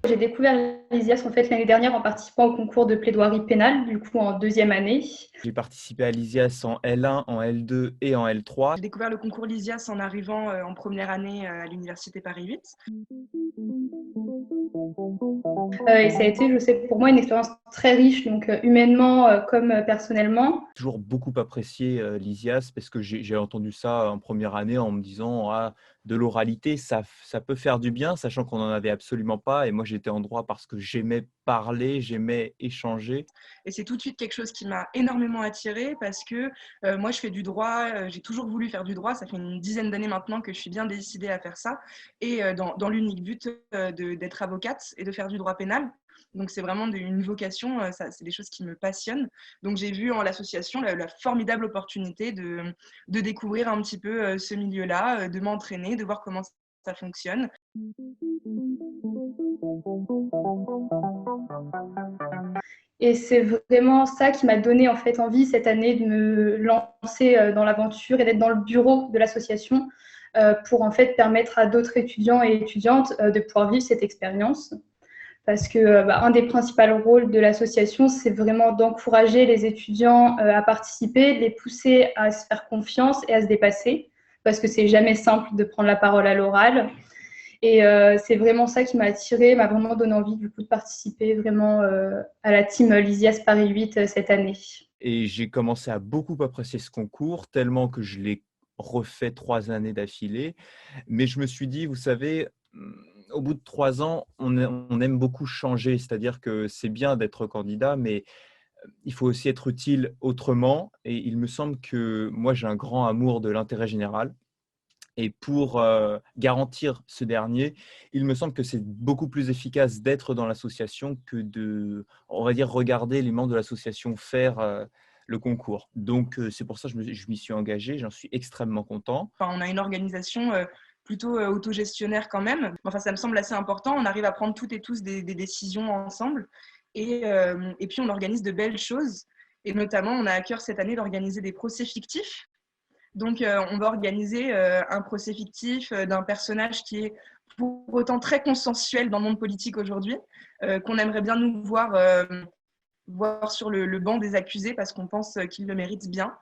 j'ai découvert l'ISIAS en fait, l'année dernière en participant au concours de plaidoirie pénale, du coup en deuxième année. J'ai participé à l'ISIAS en L1, en L2 et en L3. J'ai découvert le concours LISIAS en arrivant en première année à l'Université Paris 8. Et ça a été, je sais, pour moi une expérience très riche, donc humainement comme personnellement. Toujours beaucoup apprécié l'ISIAS parce que j'ai entendu ça en première année en me disant ah, de l'oralité, ça peut faire du bien, sachant qu'on n'en avait absolument pas. Et moi, j'étais en droit parce que j'aimais parler, j'aimais échanger. Et c'est tout de suite quelque chose qui m'a énormément attirée parce que moi, je fais du droit, j'ai toujours voulu faire du droit. Ça fait une dizaine d'années maintenant que je suis bien décidée à faire ça. Et dans l'unique but d'être avocate et de faire du droit pénal. Donc, c'est vraiment une vocation, c'est des choses qui me passionnent. Donc, j'ai vu en l'association la formidable opportunité de découvrir un petit peu ce milieu-là, de m'entraîner, de voir comment ça fonctionne. Et c'est vraiment ça qui m'a donné en fait envie cette année de me lancer dans l'aventure et d'être dans le bureau de l'association pour en fait permettre à d'autres étudiants et étudiantes de pouvoir vivre cette expérience. Parce que un des principaux rôles de l'association, c'est vraiment d'encourager les étudiants à participer, de les pousser à se faire confiance et à se dépasser, parce que c'est jamais simple de prendre la parole à l'oral. Et c'est vraiment ça qui m'a attirée, m'a vraiment donné envie du coup de participer vraiment à la team Lysias Paris 8 cette année. Et j'ai commencé à beaucoup apprécier ce concours, tellement que je l'ai refait 3 années d'affilée. Mais je me suis dit, vous savez, au bout de 3 ans, on aime beaucoup changer. C'est-à-dire que c'est bien d'être candidat, mais il faut aussi être utile autrement. Et il me semble que moi, j'ai un grand amour de l'intérêt général. Et pour garantir ce dernier, il me semble que c'est beaucoup plus efficace d'être dans l'association que de, on va dire, regarder les membres de l'association faire le concours. Donc, c'est pour ça que je m'y suis engagé. J'en suis extrêmement content. Enfin, on a une organisation plutôt autogestionnaire quand même. Enfin, ça me semble assez important. On arrive à prendre toutes et tous des décisions ensemble. Et puis, on organise de belles choses. Et notamment, on a à cœur cette année d'organiser des procès fictifs. Donc, on va organiser un procès fictif d'un personnage qui est pour autant très consensuel dans le monde politique aujourd'hui, qu'on aimerait bien nous voir sur le banc des accusés parce qu'on pense qu'il le mérite bien.